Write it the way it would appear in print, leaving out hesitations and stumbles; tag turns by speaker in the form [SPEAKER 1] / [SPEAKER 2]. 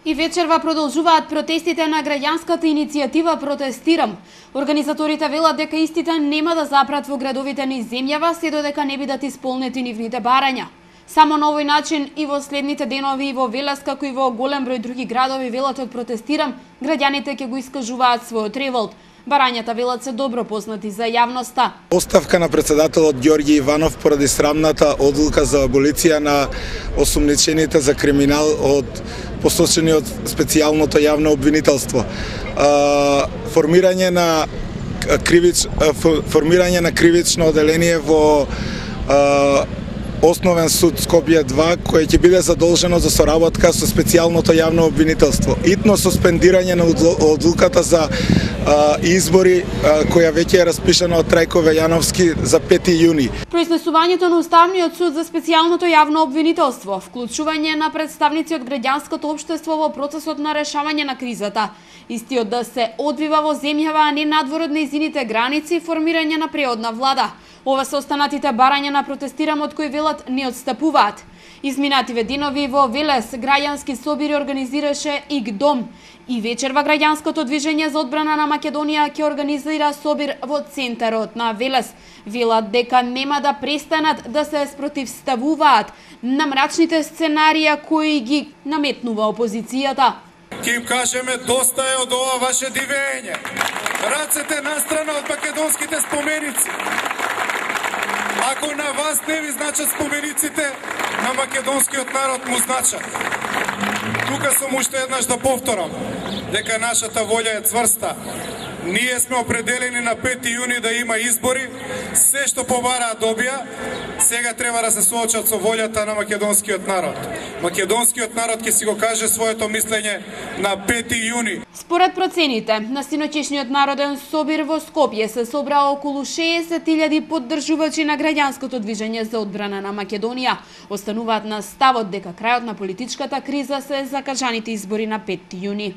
[SPEAKER 1] И вечерва продолжуваат протестите на граѓанската иницијатива Протестирам. Организаторите велат дека истите нема да запрат во градовите низ земјава се додека не бидат исполнети нивните барања. Само на овој начин и во следните денови и во Велес, како и во голем број други градови велат од Протестирам, граѓаните ќе го искажуваат својот револт. Барањата велат се добро познати за јавноста.
[SPEAKER 2] Оставка на председателот Ѓорѓи Иванов поради срамната одлука за аболиција на осумничените за криминал од посочени од специјалното јавно обвинителство. Формирање на кривично оделение во Основен суд Скопје 2, кој ќе биде задолжено за соработка со специјалното јавно обвинителство. Итно суспендирање на одлуката за избори која веќе е распишана од Трајко Вејановски за 5 јуни.
[SPEAKER 1] Произнесувањето на Уставниот суд за специјалното јавно обвинителство, вклучување на представници од граѓанското општество во процесот на решавање на кризата, истиот да се одвива во земјава, а не надвор од нејзините граници, формирање на преодна влада. Ова се останатите барања на Протестирам од кои велат не отстапуваат. Изминативе денови во Велес граѓански собир организираше ИГ-дом и вечерва граѓанското движење за одбрана на Македонија ќе организира собир во центарот на Велес. Велат дека нема да престанат да се спротивставуваат на мрачните сценарија кои ги наметнува опозицијата.
[SPEAKER 3] Ќе им кажеме доста е од ова ваше дивење. Рацете настрана од македонските споменици. Ако на вас не ви значат спомениците, на македонскиот народ му значат. Тука сум уште еднаш да повторам дека нашата волја е цврста. Ние сме определени на 5 јуни да има избори, се што побараа добија, сега треба да се соочат со волјата на македонскиот народ. Македонскиот народ ќе си го каже своето мислење на 5 јуни.
[SPEAKER 1] Според процените, на синоќешниот народен собир во Скопје се собраа околу 60.000 поддржувачи на граѓанското движење за одбрана на Македонија. Остануваат на ставот дека крајот на политичката криза се закажаните избори на 5 јуни.